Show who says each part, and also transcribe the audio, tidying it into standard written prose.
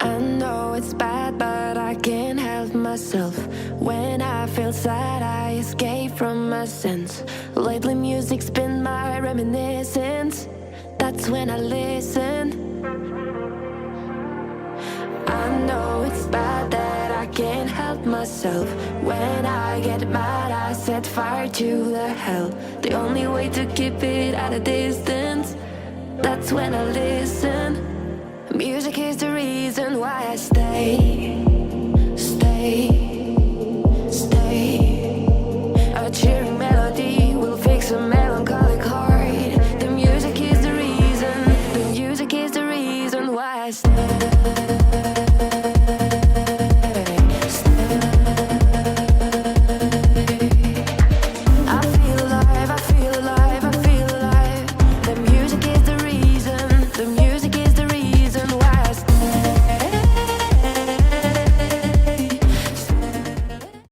Speaker 1: I know it's bad, but I can't help myself. When I feel sad, I escape from my sense. Lately music's been my reminiscence. That's when I listen. I know it's bad that I can't help myself. When I get mad, I set fire to the hell. The only way to keep it at a distance, that's when I listen. Music is the reason why I stay. A cheering melody will fix a melancholic heart. The music is the reason. The music is the reason why I stay.